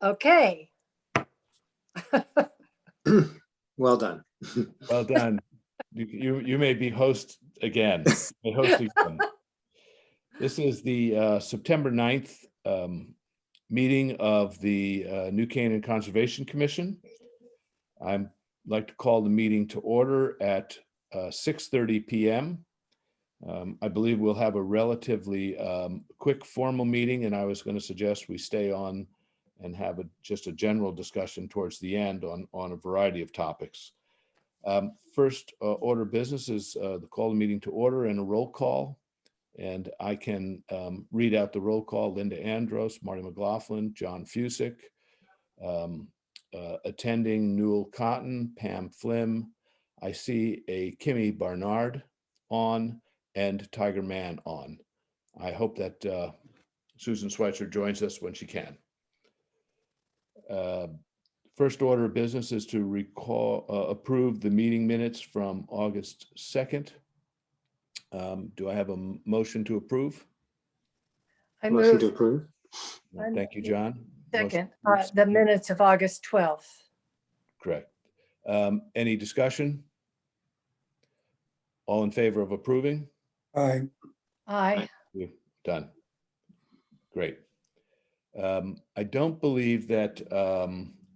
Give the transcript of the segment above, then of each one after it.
Okay. Well done. Well done. You may be host again. May host again. This is the September 9th meeting of the New Canaan Conservation Commission. I'd like to call the meeting to order at 6:30 p.m. I believe we'll have a relatively quick formal meeting, and I was going to suggest we stay on and have just a general discussion towards the end on a variety of topics. First order of business is the call the meeting to order and a roll call. And I can read out the roll call: Linda Andros, Marty McLaughlin, John Fusick, attending Newell Cotton, Pam Flim. I see a Kimmy Barnard on and Tiger Mann on. I hope that Susan Schweitzer joins us when she can. First order of business is to approve the meeting minutes from August 2nd. Do I have a motion to approve? I Motion to move approve. Thank you, John. second, Motion- the minutes of August 12th. Correct. Any discussion? All in favor of approving? Aye. Aye. Done. Great. I don't believe that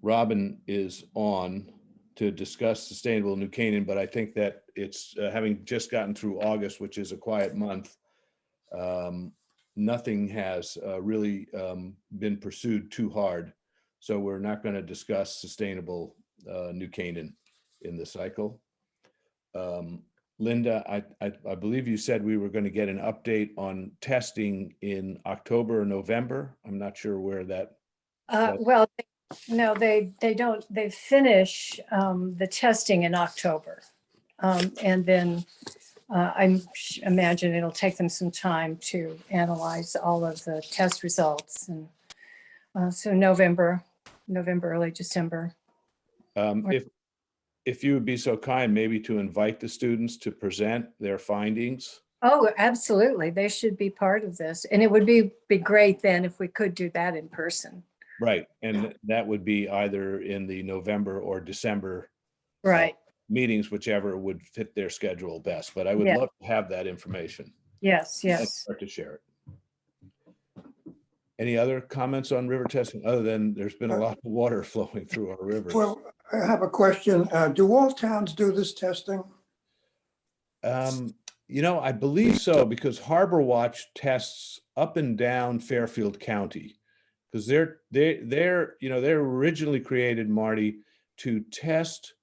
Robin is on to discuss Sustainable New Canaan, but I think that it's having just gotten through August, which is a quiet month. Nothing has really been pursued too hard. So we're not going to discuss Sustainable New Canaan in the cycle. Linda, I believe you said we were going to get an update on testing in October or November. I'm not sure where that. Well, no, they don't. They finish the testing in October. And then I imagine it'll take them some time to analyze all of the test results. And so November, early December. If you would be so kind, maybe to invite the students to present their findings. Oh, absolutely. They should be part of this. And it would be great then if we could do that in person. Right. And that would be either in the November or December Right. meetings, whichever would fit their schedule best. But I would Yeah. love to have that information. Yes, And yes. start to share it. Any other comments on river testing other than there's been a lot of water flowing through our rivers? Well, I have a question. Do all towns do this testing? I believe so, because Harbor Watch tests up and down Fairfield County, because they're originally created, Marty, to test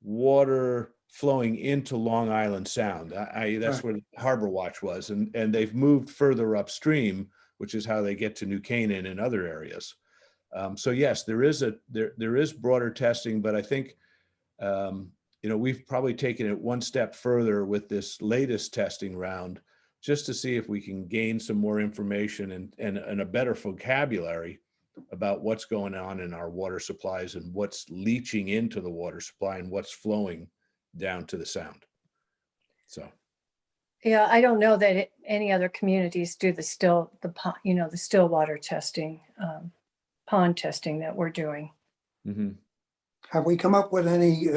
water flowing into Long Island Sound. That's where Harbor Watch was, and they've moved further upstream, which is how they get to New Canaan and other areas. So yes, there is broader testing, but I think we've probably taken it one step further with this latest testing round, just to see if we can gain some more information and a better vocabulary about what's going on in our water supplies and what's leaching into the water supply and what's flowing down to the sound. So. Yeah, I don't know that any other communities do the still water testing, pond testing that we're doing. Mm-hmm. Have we come up with any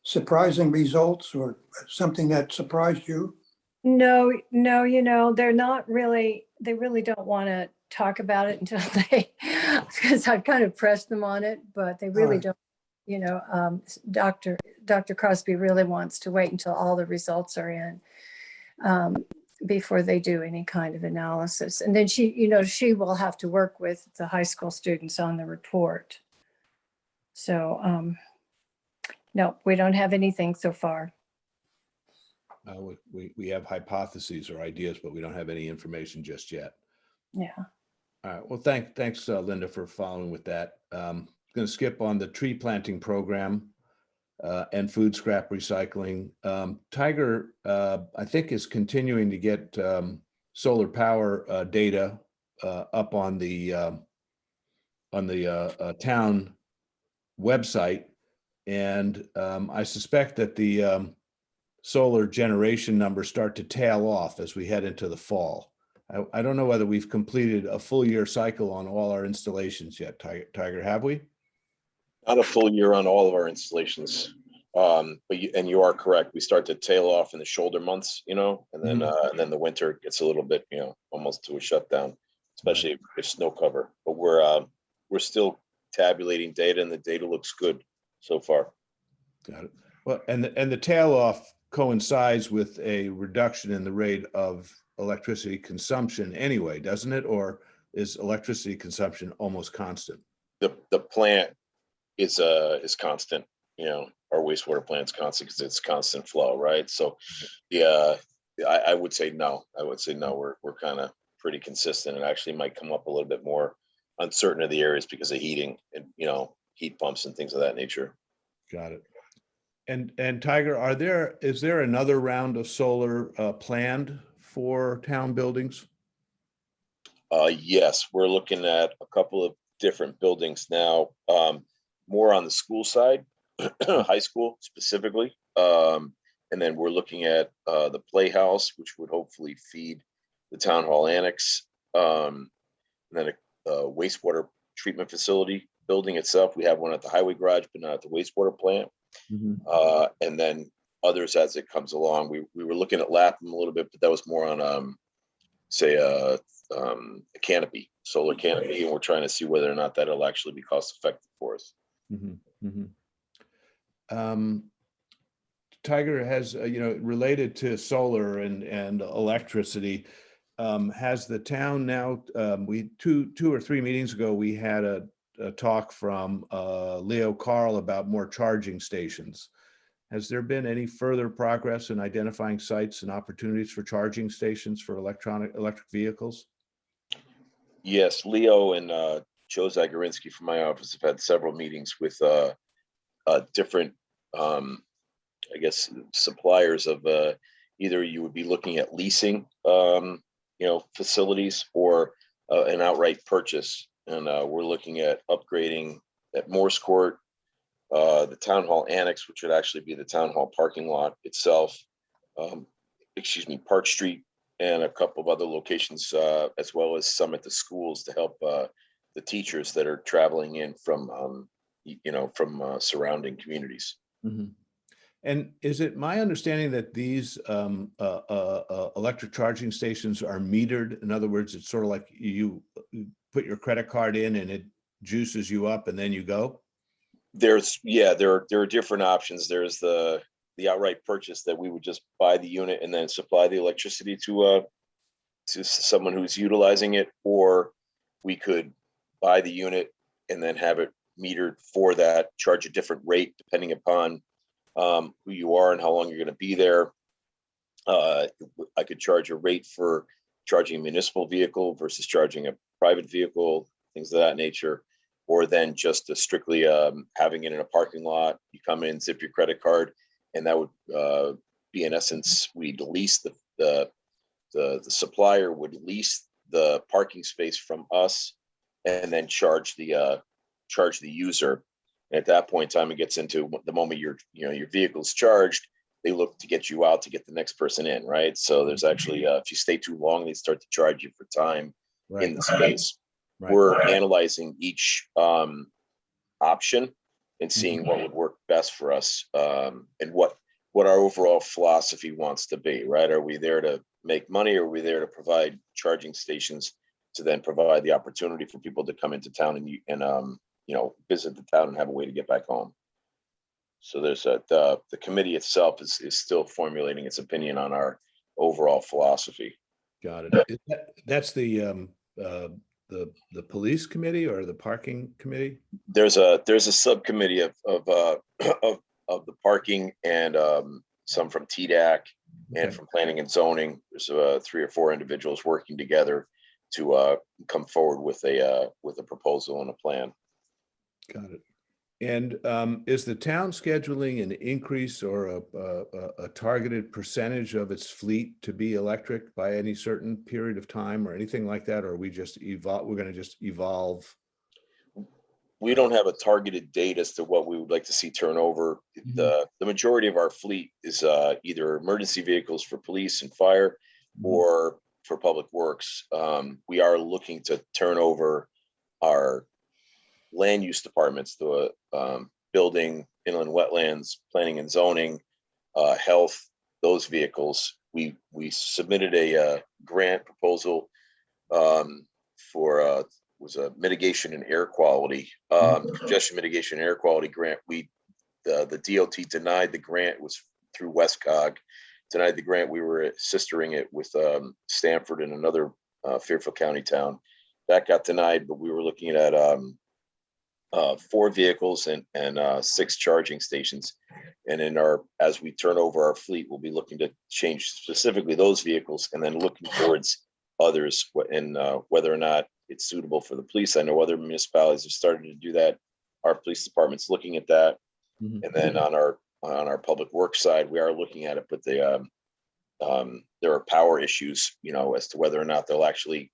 surprising results or something that surprised you? No, they're not really, they really don't want to talk about it until because I've kind of pressed them on it, but they really don't, Dr. Crosby really wants to wait until all the results are in before they do any kind of analysis. And then she will have to work with the high school students on the report. So, no, we don't have anything so far. We have hypotheses or ideas, but we don't have any information just yet. Yeah. All right. Well, thanks, Linda, for following with that. I'm going to skip on the tree planting program and food scrap recycling. Tiger, I think, is continuing to get solar power data up on the town website, and I suspect that the solar generation numbers start to tail off as we head into the fall. I don't know whether we've completed a full year cycle on all our installations yet, Tiger, have we? Not a full year on all of our installations. But you are correct. We start to tail off in the shoulder months, and then the winter gets a little bit, almost to a shutdown, especially if there's snow cover. But we're still tabulating data, and the data looks good so far. Got it. Well, and the tail off coincides with a reduction in the rate of electricity consumption anyway, doesn't it? Or is electricity consumption almost constant? The plant is constant. Our wastewater plant's constant because it's constant flow, right? So, yeah, I would say no. We're kind of pretty consistent, and actually might come up a little bit more on certain of the areas because of heating and heat pumps and things of that nature. Got it. And Tiger, is there another round of solar planned for town buildings? Yes, we're looking at a couple of different buildings now, more on the school side, high school specifically. And then we're looking at the Playhouse, which would hopefully feed the town hall annex. And then a wastewater treatment facility building itself. We have one at the highway garage, but not at the wastewater plant. And then others as it comes along. We were looking at Lapham a little bit, but that was more on a canopy, solar canopy, and we're trying to see whether or not that'll actually be cost effective for us. Tiger has, related to solar and electricity, has the town now, we two or three meetings ago, we had a talk from Leo Carl about more charging stations. Has there been any further progress in identifying sites and opportunities for charging stations for electric vehicles? Yes, Leo and Joe Zagorinsky from my office have had several meetings with different, suppliers of either you would be looking at leasing, facilities or an outright purchase. And we're looking at upgrading at Morse Court, the town hall annex, which would actually be the town hall parking lot itself, Park Street, and a couple of other locations, as well as some at the schools to help the teachers that are traveling in from surrounding communities. And is it my understanding that these electric charging stations are metered? In other words, it's sort of like you put your credit card in and it juices you up and then you go? There are different options. There's the outright purchase that we would just buy the unit and then supply the electricity to someone who's utilizing it, or we could buy the unit and then have it metered for that, charge a different rate depending upon who you are and how long you're going to be there. I could charge a rate for charging a municipal vehicle versus charging a private vehicle, things of that nature, or then just strictly having it in a parking lot. You come in, zip your credit card, and that would be, in essence, we'd lease the supplier would lease the parking space from us, and then charge the user. And at that point in time, it gets into the moment your vehicle's charged, they look to get you out to get the next person in, right? So there's actually, if you stay too long, they start to charge you for time in the space. Right. We're analyzing each option and seeing what would work best for us, and what our overall philosophy wants to be, right? Are we there to make money, or are we there to provide charging stations to then provide the opportunity for people to come into town and visit the town and have a way to get back home? So there's the committee itself is still formulating its opinion on our overall philosophy. Got it. That's the police committee or the parking committee? There's a subcommittee of the parking, and some from TDAC and from planning and zoning. There's 3 or 4 individuals working together to come forward with a proposal and a plan. Got it. And is the town scheduling an increase or a targeted percentage of its fleet to be electric by any certain period of time or anything like that? Or are we just we're going to just evolve? We don't have a targeted date as to what we would like to see turnover. The majority of our fleet is either emergency vehicles for police and fire, or for Public Works, we are looking to turn over our land use departments to building, inland wetlands, planning and zoning, health, those vehicles. We submitted a grant proposal for was a mitigation and air quality, congestion mitigation and air quality grant. The DOT denied the grant. It was through Westcog, denied the grant. We were sistering it with Stanford and another Fairfield County town. That got denied, but we were looking at 4 vehicles and 6 charging stations. And as we turn over our fleet, we'll be looking to change specifically those vehicles and then looking towards others and whether or not it's suitable for the police. I know other municipalities have started to do that. Our police department's looking at that. Mhm. And then on our public works side, we are looking at it, but there are power issues, as to whether or not they'll actually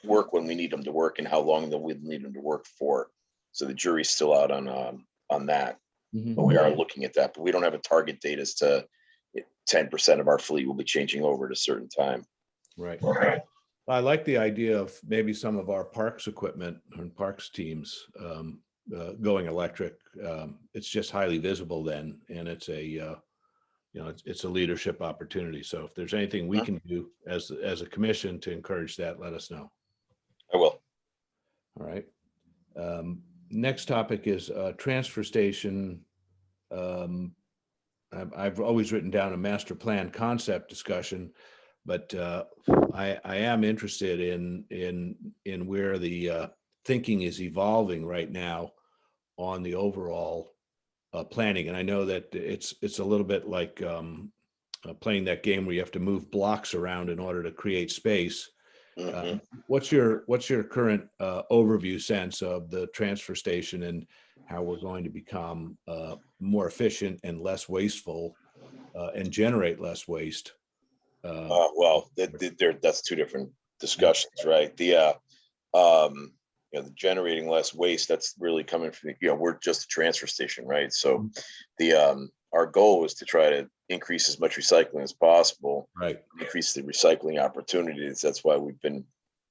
work when we need them to work and how long we need them to work for. So the jury's still out on that, Mhm. but we are looking at that. But we don't have a target date as to 10% of our fleet will be changing over at a certain time. Right. I like the idea of maybe some of our parks equipment and parks teams going electric. It's just highly visible then, and it's it's a leadership opportunity. So if there's anything we can do as a commission to encourage that, let us know. I will. All right. Next topic is transfer station. I've always written down a master plan concept discussion, but I am interested in where the thinking is evolving right now on the overall planning. And I know that it's a little bit like playing that game where you have to move blocks around in order to create space. Mhm. What's your current overview sense of the transfer station and how we're going to become more efficient and less wasteful and generate less waste? Well, that's 2 different discussions, right? The generating less waste, that's really coming from we're just a transfer station, right? So our goal is to try to increase as much recycling as possible, Right. increase the recycling opportunities. That's why we've been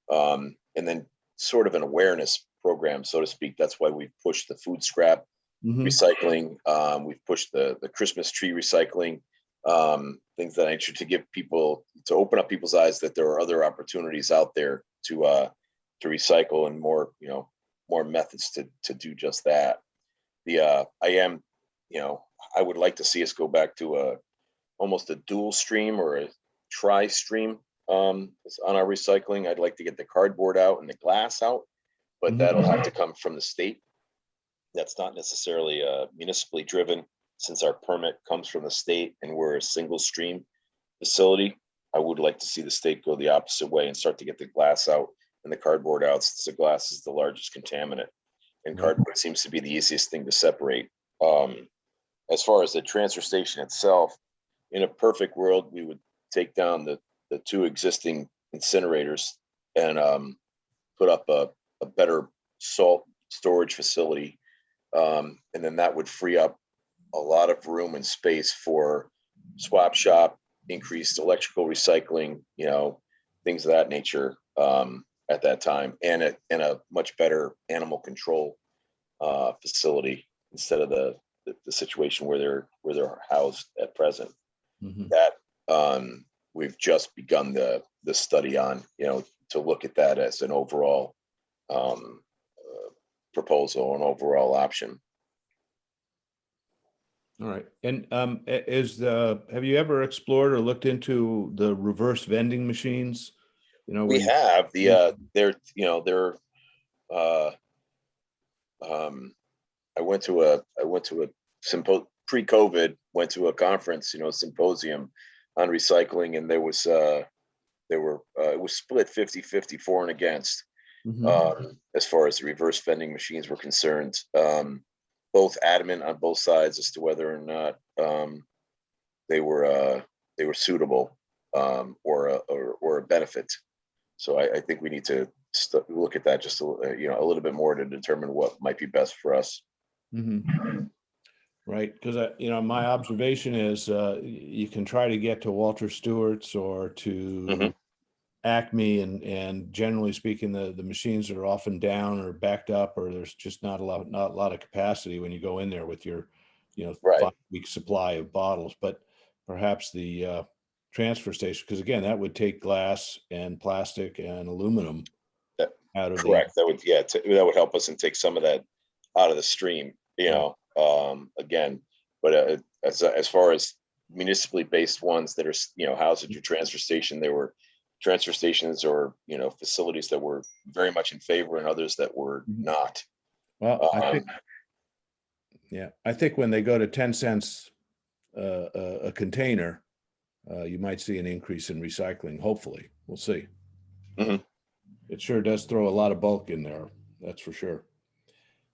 and then sort of an awareness program, so to speak. That's why we've pushed the food scrap Mhm. recycling. We've pushed the Christmas tree recycling, things that nature to open up people's eyes that there are other opportunities out there to recycle and more methods to do just that. I would like to see us go back to almost a dual stream or a tri-stream on our recycling. I'd like to get the cardboard out and the glass out, but Mhm. that'll have to come from the state. That's not necessarily municipally driven, since our permit comes from the state and we're a single stream facility. I would like to see the state go the opposite way and start to get the glass out and the cardboard out, since the glass is the largest contaminant and Right. cardboard seems to be the easiest thing to separate. As far as the transfer station itself, in a perfect world, we would take down the 2 existing incinerators and put up a better salt storage facility. And then that would free up a lot of room and space for swap shop, increased electrical recycling, things of that nature at that time, and a much better animal control facility instead of the situation where they're housed at present. Mhm. That we've just begun the study on, to look at that as an overall proposal, an overall option. All right. And have you ever explored or looked into the reverse vending machines? Where We you- have Yeah. they're I went to a pre-COVID, went to a conference, symposium on recycling, and it was split 50-50 for and against, Mhm. as far as the reverse vending machines were concerned. Both adamant on both sides as to whether or not they were suitable, or a benefit. So I think we need to look at that just a little bit more to determine what might be best for us. Mhm. Right, because my observation is you can try to get to Walter Stewart's or to Mhm. Acme, and generally speaking, the machines are often down or backed up, or there's just not a lot of capacity when you go in there with your, Right. 5-week supply of bottles. But perhaps the transfer station, because again, that would take glass and plastic and aluminum Yeah, out of Correct. That would, yeah, that would help us and take some of that out of the stream, again. But as far as municipally based ones that are, housed at your transfer station, there were transfer stations or, facilities that were very much in favor and others that were Mhm. not. Well, Um, I think when they go to 10 cents a container, you might see an increase in recycling. Hopefully, we'll see. Mhm. It sure does throw a lot of bulk in there. That's for sure.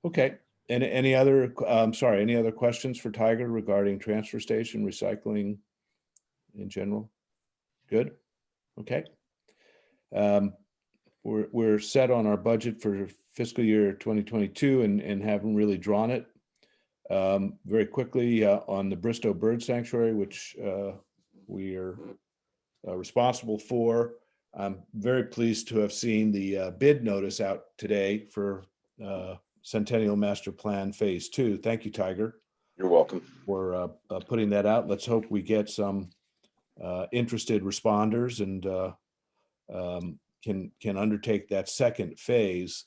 Okay. And any other, any other questions for Tiger regarding transfer station recycling in general? Good. Okay. We're set on our budget for fiscal year 2022 and haven't really drawn it. Very quickly on the Bristow Bird Sanctuary, which we are responsible for. I'm very pleased to have seen the bid notice out today for Centennial Master Plan Phase 2. Thank you, Tiger, You're welcome. for putting that out. Let's hope we get some interested responders and can undertake that second phase.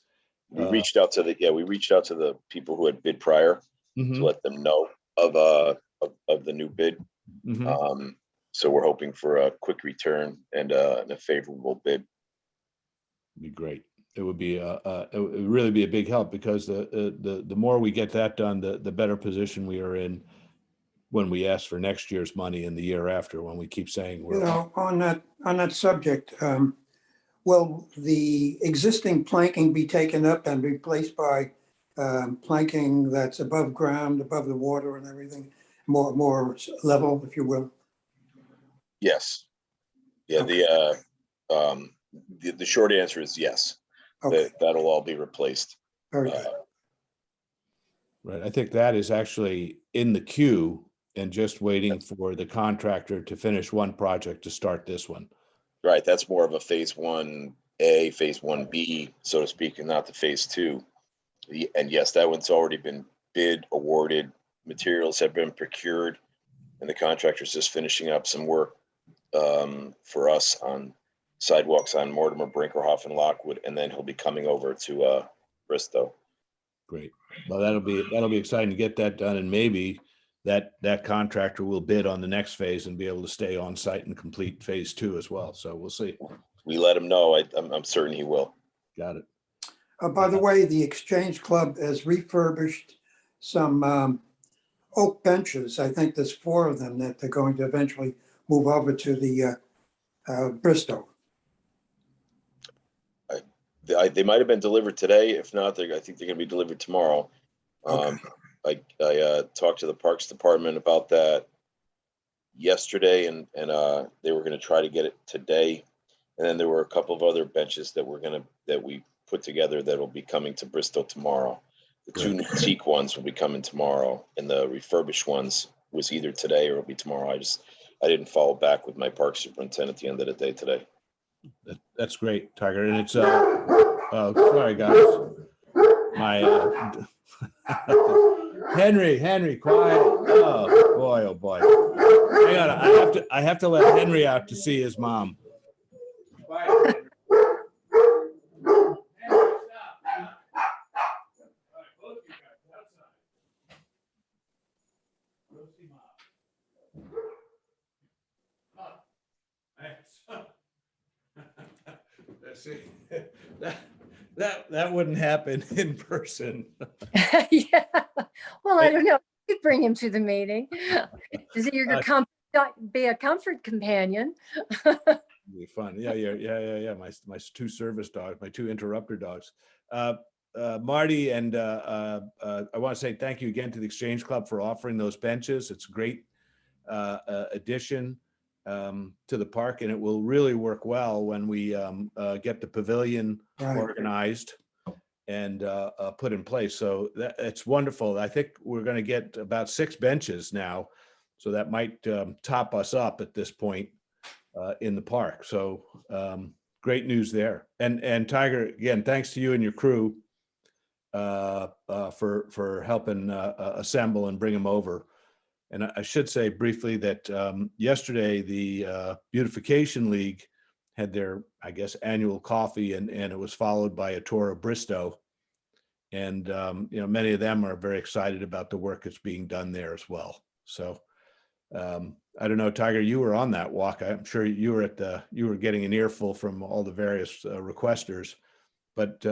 We reached out to the people who had bid prior Mhm, to let them know of the new bid. mhm. So we're hoping for a quick return and a favorable bid. Be great. It would really be a big help, because the more we get that done, the better position we are in when we ask for next year's money and the year after, when we keep saying we're. On that subject, will the existing planking be taken up and replaced by planking that's above ground, above the water and everything, more level, if you will? Yes. Yeah, Okay. the short answer is yes. Okay, That'll all be replaced. very good. Right. I think that is actually in the queue and just waiting for the contractor to finish one project to start this one. Right, that's more of a phase 1A, phase 1B, so to speak, and not the phase 2. And yes, that one's already been bid, awarded, materials have been procured, and the contractor's just finishing up some work for us on sidewalks on Mortimer, Brinkerhoff, and Lockwood, and then he'll be coming over to Bristow. Great. Well, that'll be exciting to get that done, and maybe that contractor will bid on the next phase and be able to stay on site and complete phase 2 as well. So we'll see. We let him know. I'm certain he will. Got it. By the way, the Exchange Club has refurbished some oak benches. I think there's 4 of them that they're going to eventually move over to the Bristow. They might have been delivered today. If not, I think they're going to be delivered tomorrow. Okay. I talked to the Parks Department about that yesterday, and they were going to try to get it today. And then there were a couple of other benches that we put together that will be coming to Bristol tomorrow. The 2 new teak ones will be coming tomorrow, and the refurbished ones was either today or it'll be tomorrow. I didn't follow back with my park superintendent at the end of the day today. That's great, Tiger. And it's oh, sorry guys. My Henry, quiet. Oh boy. Hang on, I have to let Henry out to see his mom. Quiet. See, that wouldn't happen in person. Yeah. Well, I don't know. You could bring him to the meeting. Is he your be a comfort companion? Be fun. Yeah. My 2 service dogs, my 2 interrupter dogs. Marty, and I want to say thank you again to the Exchange Club for offering those benches. It's a great addition to the park, and it will really work well when we get the pavilion Right. organized and put in place. So it's wonderful. I think we're going to get about 6 benches now, so that might top us up at this point in the park. So great news there. And Tiger, again, thanks to you and your crew for helping assemble and bring them over. And I should say briefly that yesterday the Beautification League had their, I guess, annual coffee, and it was followed by a tour of Bristow. And many of them are very excited about the work that's being done there as well. So I don't know, Tiger, you were on that walk. I'm sure you were getting an earful from all the various requesters, but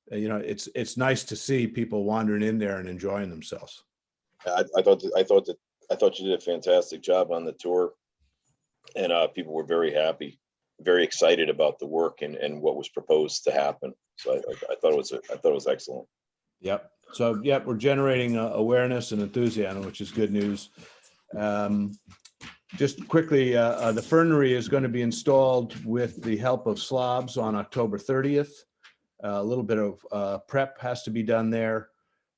it's nice to see people wandering in there and enjoying themselves. I thought you did a fantastic job on the tour, and people were very happy, very excited about the work and what was proposed to happen. So I thought it was excellent. Yep. So we're generating awareness and enthusiasm, which is good news. Just quickly, the fernery is going to be installed with the help of Slobs on October 30th. A little bit of prep has to be done there.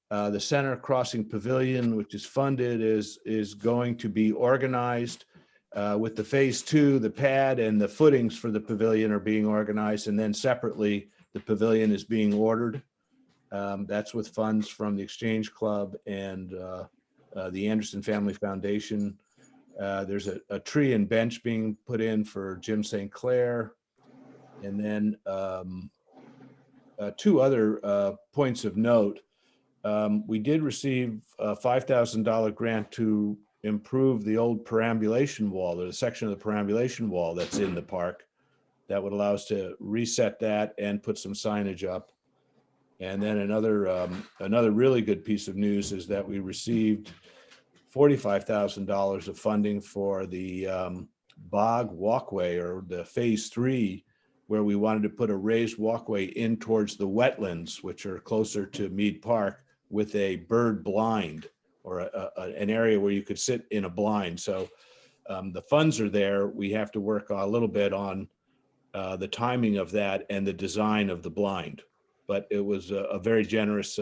The Center Crossing Pavilion, which is funded, is going to be organized with the phase 2. The pad and the footings for the pavilion are being organized, and then separately, the pavilion is being ordered. That's with funds from the Exchange Club and the Anderson Family Foundation. There's a tree and bench being put in for Jim St. Clair. And then 2 other points of note. We did receive a $5,000 grant to improve the old perambulation wall. There's a section of the perambulation wall that's in the park that would allow us to reset that and put some signage up. And then another really good piece of news is that we received $45,000 of funding for the Bog Walkway, or the phase 3, where we wanted to put a raised walkway in towards the wetlands, which are closer to Mead Park, with a bird blind, or an area where you could sit in a blind. So the funds are there. We have to work a little bit on the timing of that and the design of the blind. But it was a very generous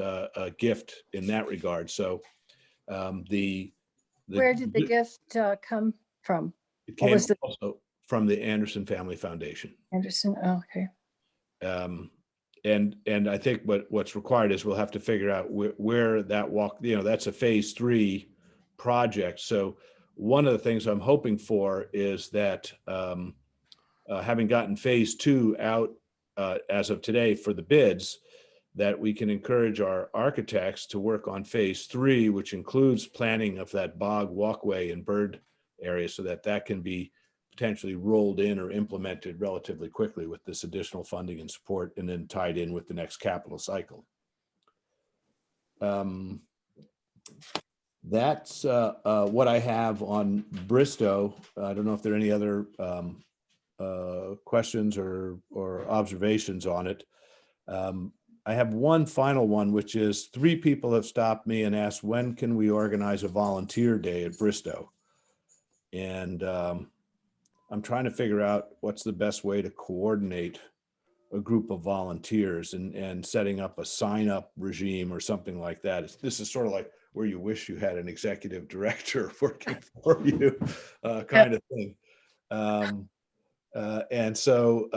gift in that regard. So Where did the gift come from? It What came was the- also from the Anderson Family Foundation. Anderson, oh, okay. And I think what's required is we'll have to figure out where that walk, that's a phase 3 project. So one of the things I'm hoping for is that having gotten phase 2 out as of today for the bids, that we can encourage our architects to work on phase 3, which includes planning of that bog walkway and bird area, so that can be potentially rolled in or implemented relatively quickly with this additional funding and support, and then tied in with the next capital cycle. That's what I have on Bristow. I don't know if there are any other questions or observations on it. I have one final one, which is 3 people have stopped me and asked, when can we organize a volunteer day at Bristow? And I'm trying to figure out what's the best way to coordinate a group of volunteers and setting up a sign-up regime or something like that. This is sort of like where you wish you had an executive director working for you, kind of thing. And so,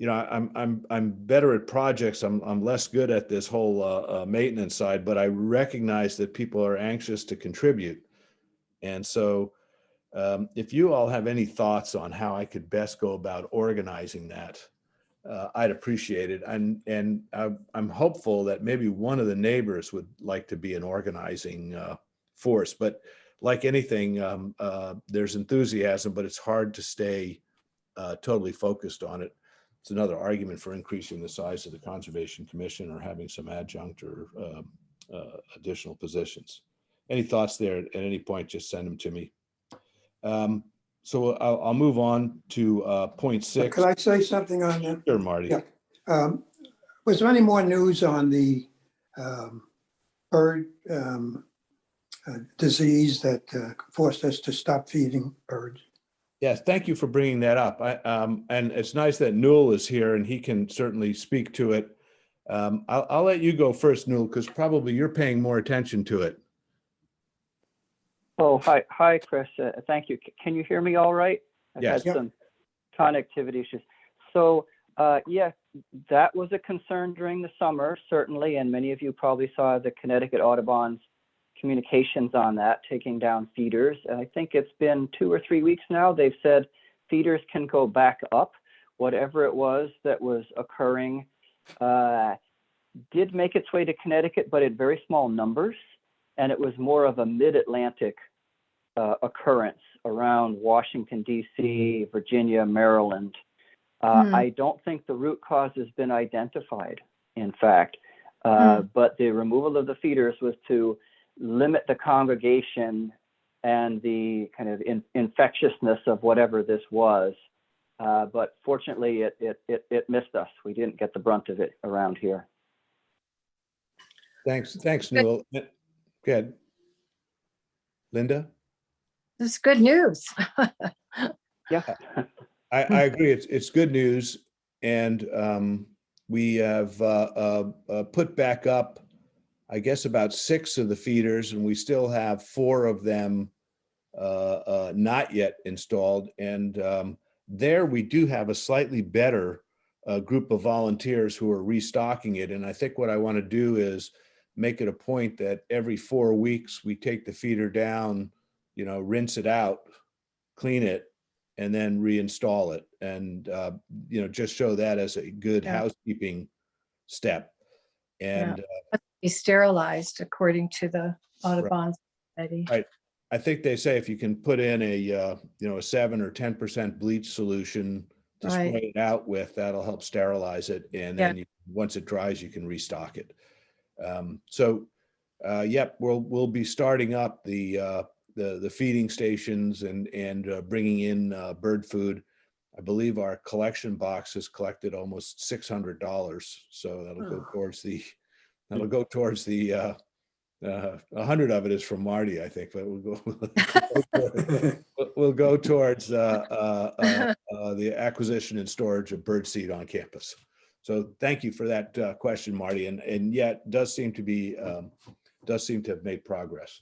I'm better at projects. I'm less good at this whole maintenance side, but I recognize that people are anxious to contribute. And so if you all have any thoughts on how I could best go about organizing that, I'd appreciate it. And I'm hopeful that maybe one of the neighbors would like to be an organizing force. But like anything, there's enthusiasm, but it's hard to stay totally focused on it. It's another argument for increasing the size of the Conservation Commission or having some adjunct or additional positions. Any thoughts there at any point, just send them to me. So I'll move on to point 6. Could I say something on that? Sure, Marty. Yeah. Was there any more news on the bird disease that forced us to stop feeding birds? Yes, thank you for bringing that up. And it's nice that Newell is here and he can certainly speak to it. I'll let you go first, Newell, because probably you're paying more attention to it. Oh, hi, Chris. Thank you. Can you hear me all right? I've Yes. had some connectivity issues. So, yeah, that was a concern during the summer, certainly, and many of you probably saw the Connecticut Audubon's communications on that, taking down feeders. And I think it's been 2 or 3 weeks now. They've said feeders can go back up. Whatever it was that was occurring did make its way to Connecticut, but at very small numbers. And it was more of a mid-Atlantic occurrence around Washington, D.C., Virginia, Maryland. I don't think the root cause has been identified, in fact, but the removal of the feeders was to limit the congregation and the kind of infectiousness of whatever this was. But fortunately, it missed us. We didn't get the brunt of it around here. Thanks, Newell. Go ahead. Linda? This is good news. Yeah. I agree. It's good news, and we have put back up, I guess, about 6 of the feeders, and we still have 4 of them not yet installed. And there we do have a slightly better group of volunteers who are restocking it. And I think what I want to do is make it a point that every 4 weeks we take the feeder down, rinse it out, clean it, and then reinstall it, and just show that as a good housekeeping step. And Be sterilized according to the Audubon study. Right. I think they say if you can put in a 7 or 10% bleach solution to spray it out with, that'll help sterilize it, and then once it dries, you can restock it. Yep, we'll be starting up the feeding stations and bringing in bird food. I believe our collection box has collected almost $600, so that'll go towards the 100 of it is from Marty, I think, but we'll go towards the acquisition and storage of bird seed on campus. So thank you for that question, Marty, and yet does seem to have made progress.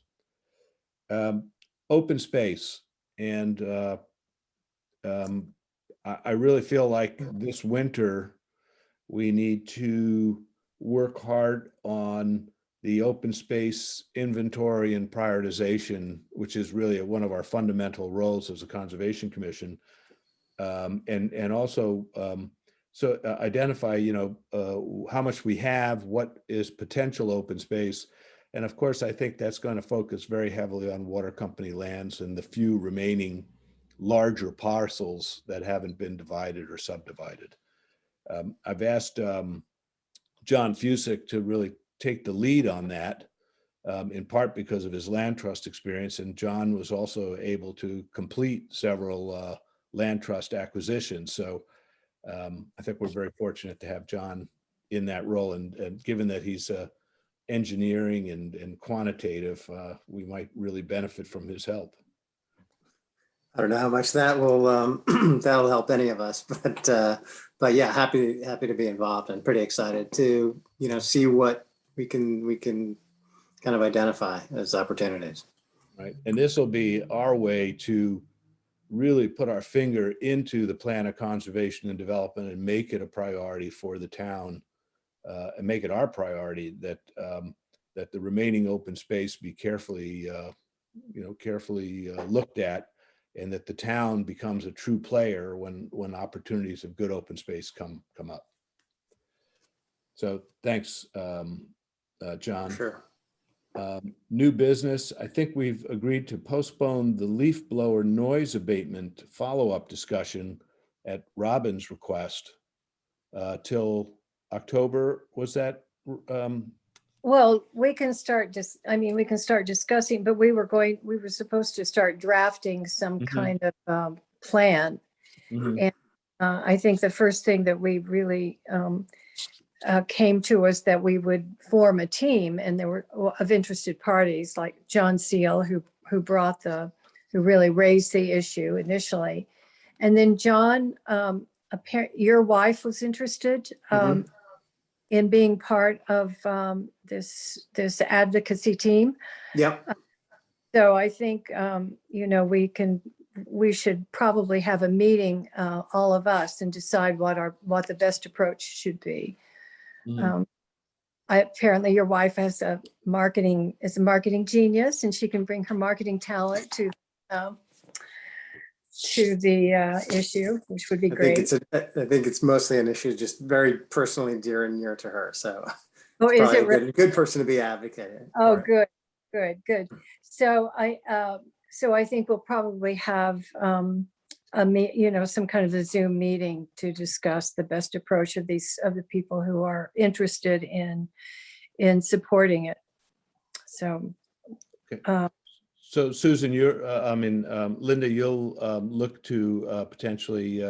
Open space, and I really feel like this winter we need to work hard on the open space inventory and prioritization, which is really one of our fundamental roles as a Conservation Commission, and also identify how much we have, what is potential open space. And of course, I think that's going to focus very heavily on water company lands and the few remaining larger parcels that haven't been divided or subdivided. I've asked John Fusick to really take the lead on that, in part because of his land trust experience. And John was also able to complete several land trust acquisitions. So I think we're very fortunate to have John in that role. And given that he's engineering and quantitative, we might really benefit from his help. I don't know how much that will that'll help any of us, but yeah, happy to be involved and pretty excited to see what we can kind of identify as opportunities. Right, and this will be our way to really put our finger into the plan of conservation and development and make it a priority for the town, and make it our priority that the remaining open space be carefully looked at, and that the town becomes a true player when opportunities of good open space come up. So thanks, John. Sure. New business. I think we've agreed to postpone the leaf blower noise abatement follow-up discussion at Robin's request till October. Was that? Well, we can start discussing, but we were supposed to start drafting some kind of plan. And I think the first thing that we really came to was that we would form a team, and there were of interested parties like John Seal, who really raised the issue initially. And then John, your wife was interested in being part of this advocacy team. Yep. So I think we we should probably have a meeting, all of us, and decide what the best approach should be. Mhm. Apparently your wife is a marketing genius, and she can bring her marketing talent to the issue, which would be I think great. I think it's mostly an issue just very personally dear and near to her. So Oh, is probably it a really? good person to be advocating. Oh, for it. good. So I think we'll probably have some kind of a Zoom meeting to discuss the best approach of the people who are interested in supporting it. So, Okay. uh, So Susan, Linda, you'll look to potentially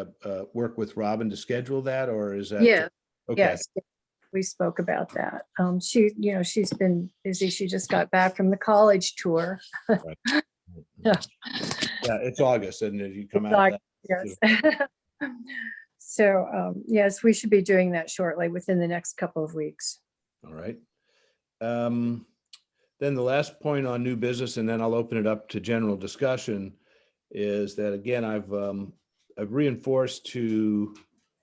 work with Robin to schedule that, or is that? yeah, Okay. yes, we spoke about that. She's been busy. She just got back from the college tour. Yeah, it's August, and you come It's out. Yes. So, yes, we should be doing that shortly, within the next couple of weeks. All right. Then the last point on new business, and then I'll open it up to general discussion, is that again, I've reinforced to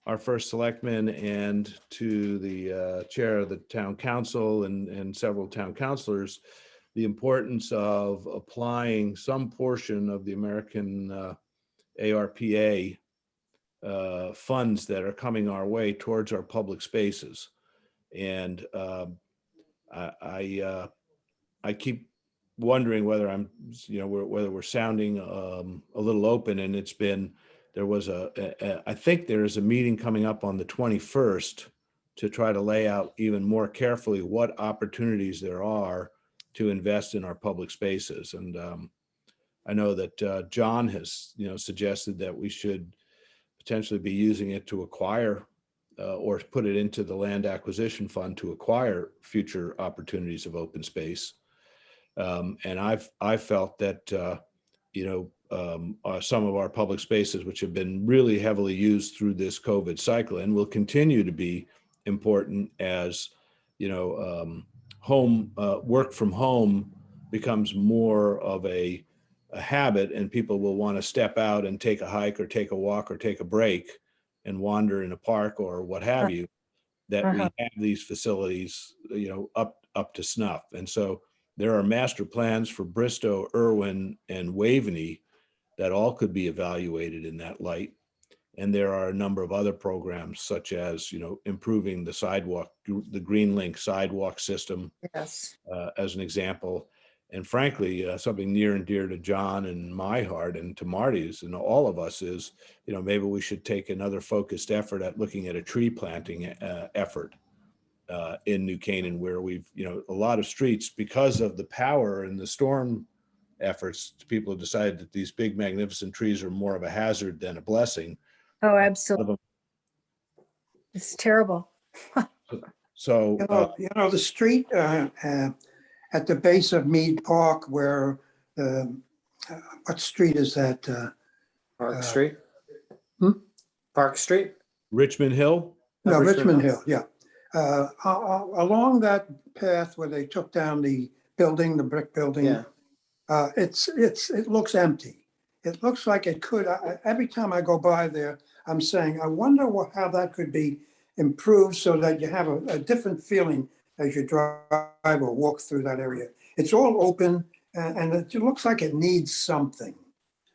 our first selectman and to the chair of the town council and several town councilors the importance of applying some portion of the American ARPA funds that are coming our way towards our public spaces. And I keep wondering whether whether we're sounding a little open. And I think there is a meeting coming up on the 21st to try to lay out even more carefully what opportunities there are to invest in our public spaces. And I know that John has, suggested that we should potentially be using it to acquire or put it into the land acquisition fund to acquire future opportunities of open space. And I've felt that, some of our public spaces, which have been really heavily used through this COVID cycle and will continue to be important as, work from home becomes more of a habit, and people will want to step out and take a hike or take a walk or take a break and wander in a park or what have you, that we Uh-huh. have these facilities, up to snuff. And so there are master plans for Bristow, Irwin, and Waveney that all could be evaluated in that light. And there are a number of other programs such as, improving the sidewalk, the Green Link sidewalk system, Yes. as an example. And frankly, something near and dear to John and my heart and to Marty's and all of us is, maybe we should take another focused effort at looking at a tree planting effort in New Canaan, where we've, a lot of streets, because of the power and the storm efforts, people have decided that these big magnificent trees are more of a hazard than a blessing. Oh, absolutely. It's terrible. So, The street at the base of Mead Park where, what street is that? Park Street? Hmm? Park Street? Richmond Hill. No, Richmond Richmond Hill, yeah. Along that path where they took down the building, the brick building, Yeah. it looks empty. It looks like it could, every time I go by there, I'm saying, I wonder how that could be improved so that you have a different feeling as you drive or walk through that area. It's all open and it looks like it needs something.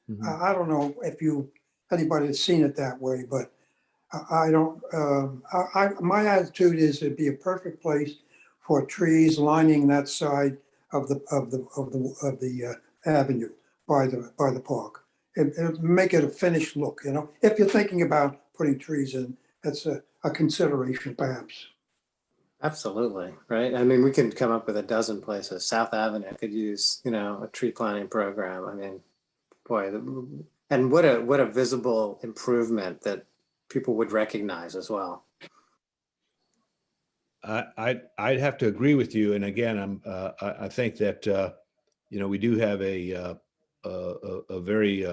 Mhm. I don't know if anybody has seen it that way, but I don't, my attitude is it'd be a perfect place for trees lining that side of the avenue by the park. It'd make it a finished look, if you're thinking about putting trees in, that's a consideration perhaps. Absolutely, right? I mean, we could come up with a dozen places. South Avenue could use, a tree planting program. I mean, boy, and what a visible improvement that people would recognize as well. I'd have to agree with you. And again, I think that, we do have a very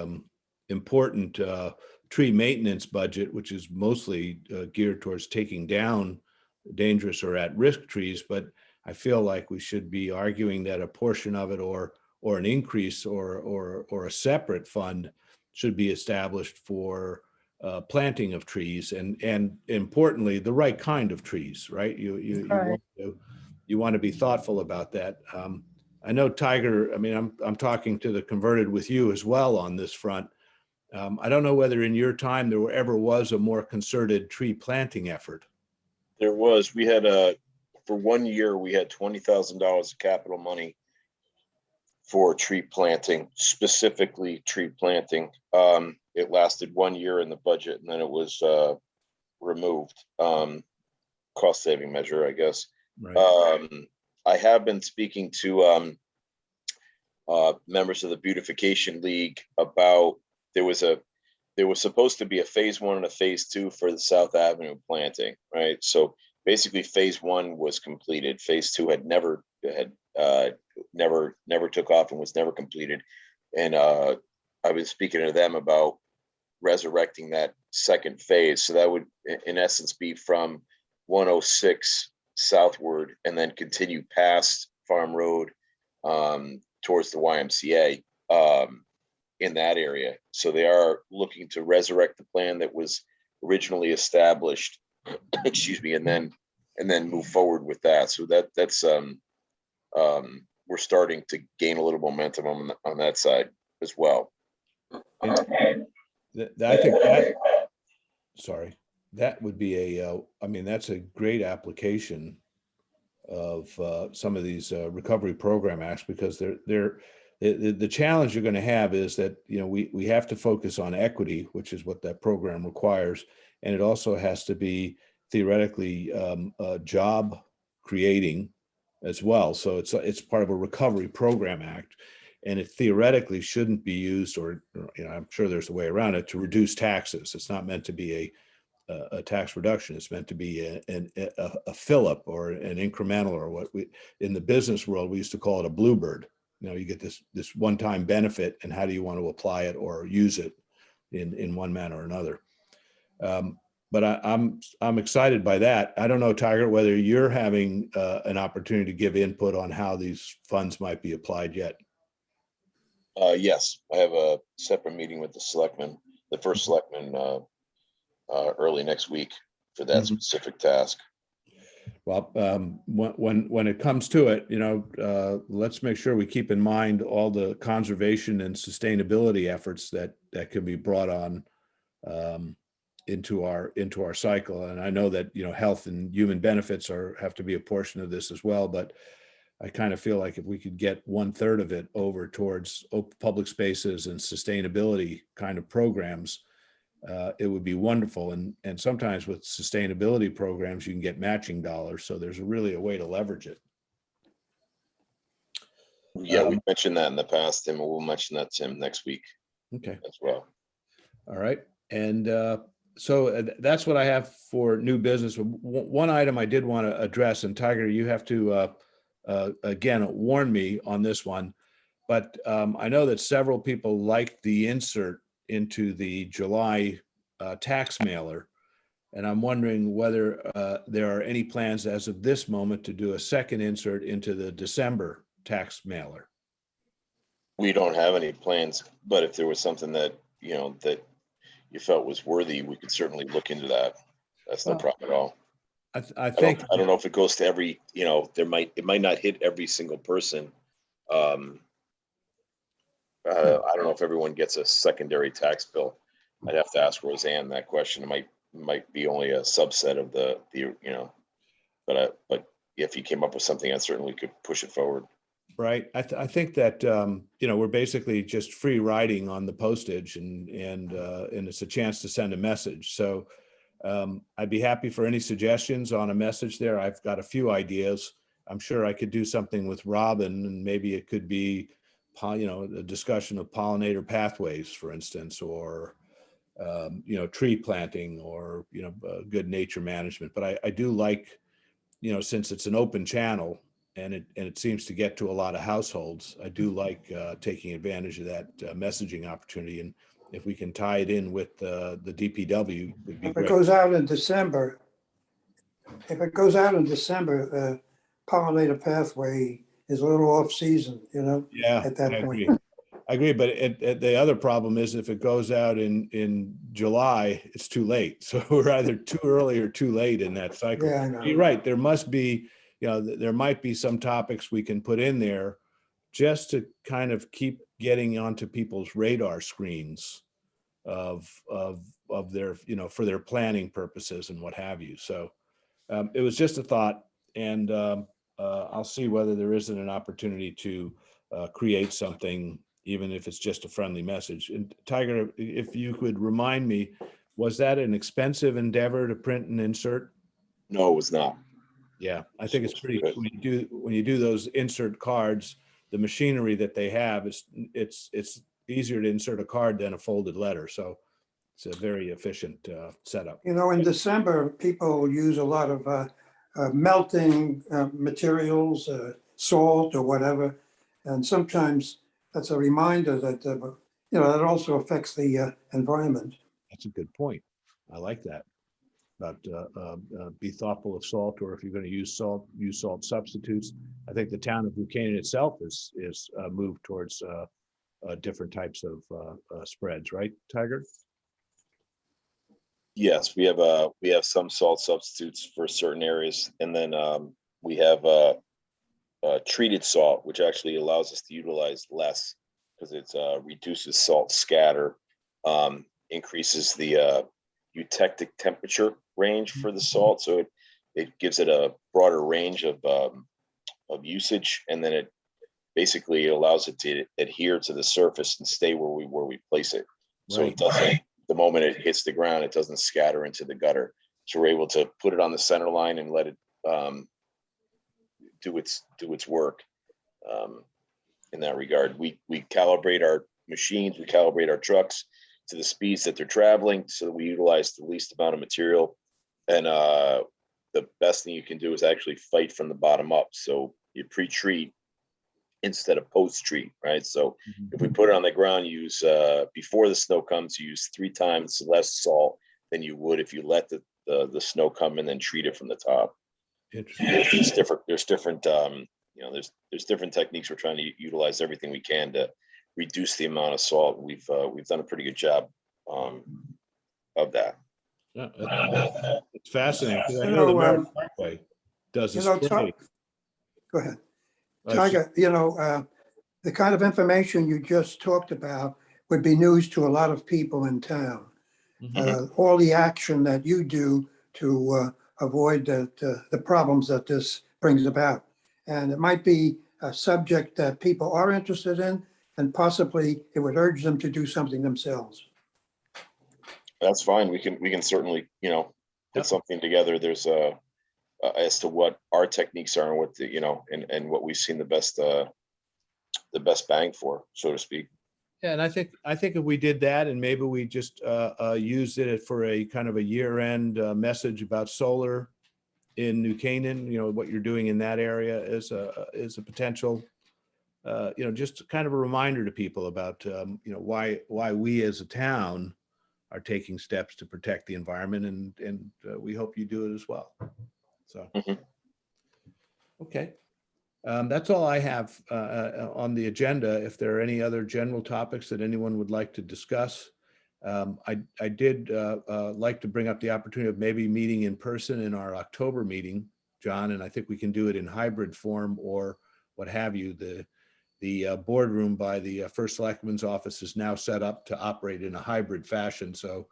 important tree maintenance budget, which is mostly geared towards taking down dangerous or at-risk trees. But I feel like we should be arguing that a portion of it or an increase or a separate fund should be established for planting of trees, and importantly, the right kind of trees, right? Right. You want to be thoughtful about that. I know Tiger, I mean, I'm talking to the converted with you as well on this front. I don't know whether in your time there ever was a more concerted tree planting effort. There was, we had for 1 year, we had $20,000 of capital money for tree planting, specifically tree planting. It lasted 1 year in the budget and then it was removed. Cost saving measure, I guess. Right. I have been speaking to members of the Beautification League about there was supposed to be a phase 1 and a phase 2 for the South Avenue planting, right? So basically phase 1 was completed. Phase 2 had never took off and was never completed. And I was speaking to them about resurrecting that second phase. So that would in essence be from 106 southward and then continue past Farm Road towards the YMCA in that area. So they are looking to resurrect the plan that was originally established, excuse me, and then move forward with that. So that's we're starting to gain a little momentum on that side as well. I think that, sorry, that would be I mean, that's a great application of some of these recovery program acts, because the challenge you're going to have is that, you know, we have to focus on equity, which is what that program requires. And it also has to be theoretically job creating as well. So it's part of a recovery program act. And it theoretically shouldn't be used, or, you know, I'm sure there's a way around it, to reduce taxes. It's not meant to be a tax reduction. It's meant to be a fill-up or an incremental, or what we in the business world we used to call it a bluebird. You know, you get this one-time benefit, and how do you want to apply it or use it in one manner or another? But I'm excited by that. I don't know, Tiger, whether you're having an opportunity to give input on how these funds might be applied yet. Yes, I have a separate meeting with the first selectman early next week for that specific task. Well, when it comes to it, you know, let's make sure we keep in mind all the conservation and sustainability efforts that can be brought on into our cycle. And I know that, you know, health and human benefits have to be a portion of this as well, but I kind of feel like if we could get 1/3 of it over towards public spaces and sustainability kind of programs, it would be wonderful. And sometimes with sustainability programs, you can get matching dollars. So there's really a way to leverage it. Yeah, we mentioned that in the past, Tim, and we'll mention that, Tim, next week Okay. as well. All right. And so that's what I have for new business. One item I did want to address, and Tiger, you have to, again, warn me on this one, but I know that several people liked the insert into the July tax mailer. And I'm wondering whether there are any plans as of this moment to do a second insert into the December tax mailer. We don't have any plans, but if there was something that, you know, that you felt was worthy, we could certainly look into that. That's no problem at all. I think I don't know if it goes to every, you know, it might not hit every single person. I don't know if everyone gets a secondary tax bill. I'd have to ask Roseanne that question. It might be only a subset of the you know, but if you came up with something, I certainly could push it forward. right. I think that you know, we're basically just free riding on the postage, and it's a chance to send a message. So I'd be happy for any suggestions on a message there. I've got a few ideas. I'm sure I could do something with Robin, and maybe it could be, you know, a discussion of pollinator pathways, for instance, or you know, tree planting, or, you know, good nature management. But I do like, you know, since it's an open channel and it seems to get to a lot of households, I do like taking advantage of that messaging opportunity. And if we can tie it in with the DPW, would be If it great. goes out in December, pollinator pathway is a little off season, you know, Yeah, at that I point. agree. I agree, but the other problem is if it goes out in July, it's too late. So we're either too early or too late in that cycle. Yeah, I know. You're right. There must be, there might be some topics we can put in there just to kind of keep getting onto people's radar screens of their, for their planning purposes and what have you. So it was just a thought, and I'll see whether there isn't an opportunity to create something, even if it's just a friendly message. And Tiger, if you could remind me, was that an expensive endeavor to print and insert? No, it was not. Yeah, I think it's pretty, Good. when you do those insert cards, the machinery that they have it's easier to insert a card than a folded letter. So it's a very efficient setup. In December, people use a lot of melting materials, salt or whatever. And sometimes that's a reminder that, that also affects the environment. That's a good point. I like that. But be thoughtful of salt, or if you're going to use salt substitutes. I think the town of Buchanan itself is moved towards different types of spreads, right, Tiger? Yes, we have some salt substitutes for certain areas, and then we have treated salt, which actually allows us to utilize less because it reduces salt scatter, increases the eutectic temperature range for the salt, so it gives it a broader range of usage, and then it basically allows it to adhere to the surface and stay where we place it. So Right. it doesn't, the moment it hits the ground, it doesn't scatter into the gutter. So we're able to put it on the center line and let it do its work in that regard. We calibrate our machines, we calibrate our trucks to the speeds that they're traveling, so that we utilize the least amount of material. And the best thing you can do is actually fight from the bottom up. So you pre-treat instead of post-treat, right? So if we put it on the ground, use before the snow comes, you use 3 times less salt than you would if you let the snow come and then treat it from the top. Interesting. There's different there's different techniques. We're trying to utilize everything we can to reduce the amount of salt. We've done a pretty good job of that. Yeah, it's fascinating, because I You know the know, Merritt Parkway does a spray. Go ahead. Uh, it's just- Tiger, the kind of information you just talked about would be news to a lot of people in town. Mhm. All the action that you do to avoid the problems that this brings about. And it might be a subject that people are interested in, and possibly it would urge them to do something themselves. That's fine. We can certainly, Yep. put something together. There's as to what our techniques are and what and what we've seen the best bang for, so to speak. Yeah, and I think if we did that, and maybe we just used it for a kind of a year-end message about solar in New Canaan, what you're doing in that area is a potential, just kind of a reminder to people about, why we as a town are taking steps to protect the environment, and we hope you do it as well. So, Mhm. okay. That's all I have on the agenda. If there are any other general topics that anyone would like to discuss, I did like to bring up the opportunity of maybe meeting in person in our October meeting, John, and I think we can do it in hybrid form or what have you. The boardroom by the First Selectman's office is now set up to operate in a hybrid fashion, so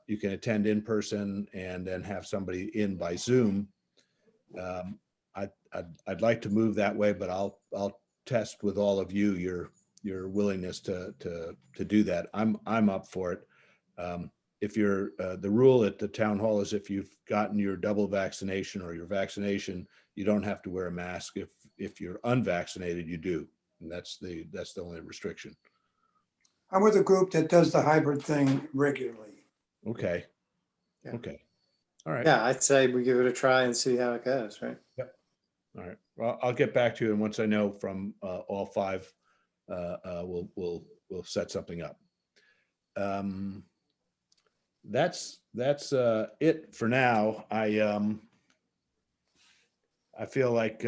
you can attend in person and then have somebody in by Zoom. I'd like to move that way, but I'll test with all of you your willingness to do that. I'm up for it. If you're the rule at the town hall is if you've gotten your double vaccination or your vaccination, you don't have to wear a mask. If you're unvaccinated, you do, and that's the only restriction. I'm with a group that does the hybrid thing regularly. Okay. Yeah. Okay. All right. Yeah, I'd say we give it a try and see how it goes, right? All right. Well, I'll get back to you, and once I know from all 5, we'll set something up. That's it for now. I feel like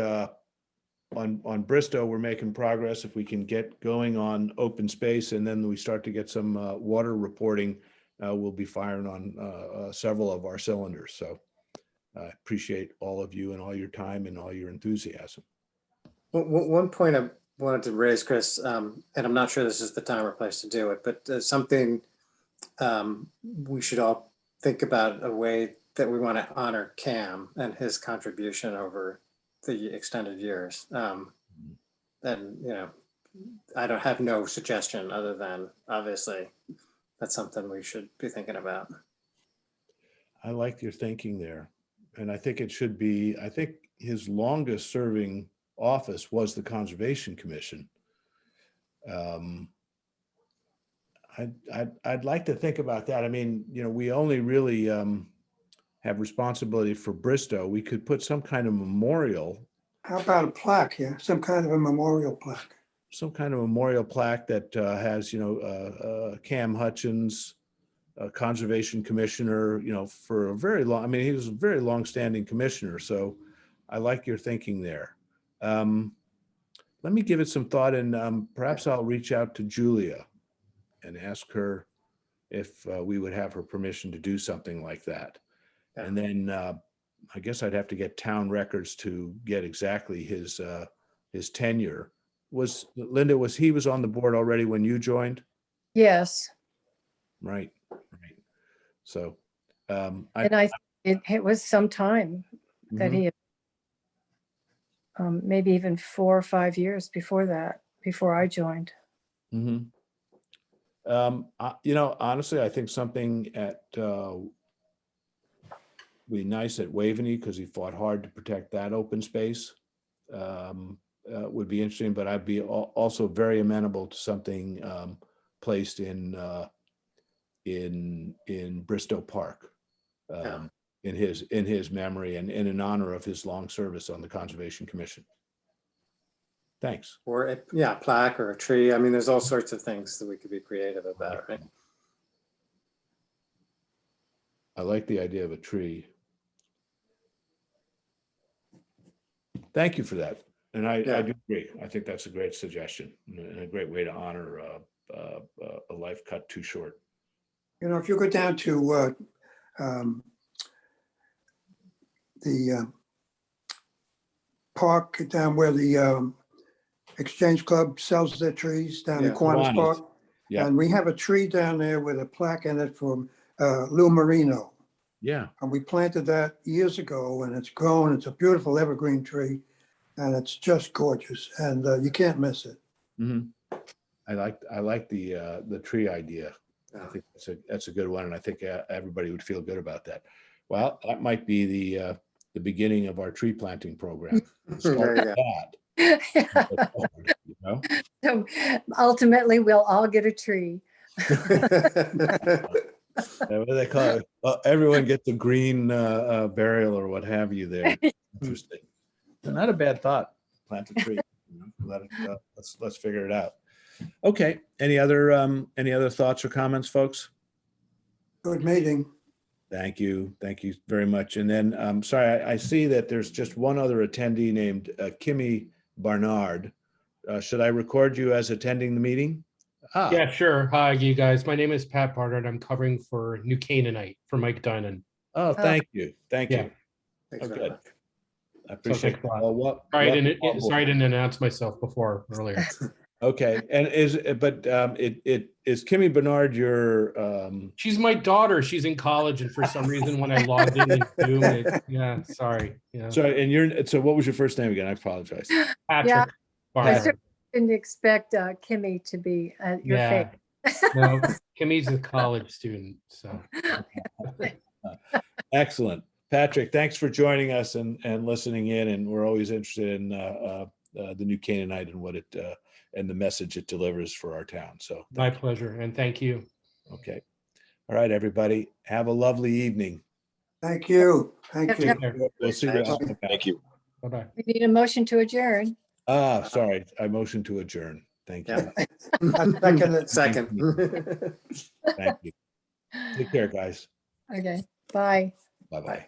on Bristow, we're making progress. If we can get going on open space and then we start to get some water reporting, we'll be firing on several of our cylinders. So I appreciate all of you and all your time and all your enthusiasm. One point I wanted to raise, Chris, and I'm not sure this is the time or place to do it, but something we should all think about, a way that we want to honor Cam and his contribution over the extended years. And, I don't have no suggestion other than obviously that's something we should be thinking about. I like your thinking there. And I think it should be, I think his longest serving office was the Conservation Commission. I'd like to think about that. I mean, we only really have responsibility for Bristow. We could put some kind of memorial, How about a plaque here? Some kind of a memorial plaque? that has, Cam Hutchins, a conservation commissioner, for a very long, I mean, he was a very long-standing commissioner. So I like your thinking there. Let me give it some thought, and perhaps I'll reach out to Julia and ask her if we would have her permission to do something like that. Yeah. And then I guess I'd have to get town records to get exactly his tenure. Linda, he was on the board already when you joined? Yes. Right. So, And it was some time that Mhm. he had, maybe even 4 or 5 years before that, before I joined. Mhm. Honestly, I think something at be nice at Waveney, because he fought hard to protect that open space. Would be interesting, but I'd be also very amenable to something placed in Bristow Park, Yeah. in his memory and in honor of his long service on the Conservation Commission. Thanks. Or a plaque or a tree. I mean, there's all sorts of things that we could be creative about, right? I like the idea of a tree. Thank you for that. And I Yeah. do agree. I think that's a great suggestion and a great way to honor a life cut too short. If you go down to the park down where the Exchange Club sells their trees down in Yeah. Kiwanis Kiwanis. Park. Yeah. And we have a tree down there with a plaque in it from Lou Marino. Yeah. And we planted that years ago and it's grown. It's a beautiful evergreen tree and it's just gorgeous and you can't miss it. Mhm. I like the tree idea. I Yeah. think that's a good one, and I think everybody would feel good about that. Well, that might be the beginning of our tree planting program. Start There you with that, you know? So ultimately, we'll all get a tree. What do they call it? Everyone gets a green burial or what have you there. Interesting. Not a bad thought. Plant a tree. Let's figure it out. Okay. Any other thoughts or comments, folks? Good meeting. Thank you. Thank you very much. And then, sorry, I see that there's just one other attendee named Kimmy Barnard. Should I record you as attending the meeting? Yeah, sure. Hi, you guys. My name is Pat Barnard. I'm covering for New Canaanite for Mike Dinan. Oh, thank you. Thank Yeah. you. Thanks very Okay. much. I appreciate thanks a lot. it. Well, Sorry, I welcome didn't announce myself before earlier. Okay. And is Kimmy Barnard your, She's my daughter. She's in college, and for some reason, when I logged in Zoom, yeah, sorry. Yeah, sorry, and so what was your first name again? I apologize. Patrick Yeah. Barnard. Didn't expect Kimmy to be your Yeah. fake. No, Kimmy's a college student, so. Excellent. Patrick, thanks for joining us and listening in. And we're always interested in the New Canaanite and what it and the message it delivers for our town. So, My pleasure, and thank you. okay. All right, everybody. Have a lovely evening. Thank you. Thank Yep, you. yep. We'll see you. Thanks. out and about. Thank you. Bye-bye. We need a motion to adjourn. Sorry. I motion to adjourn. Thank you. Yeah. Second. Thank you. Take care, guys. Okay, bye. Bye-bye.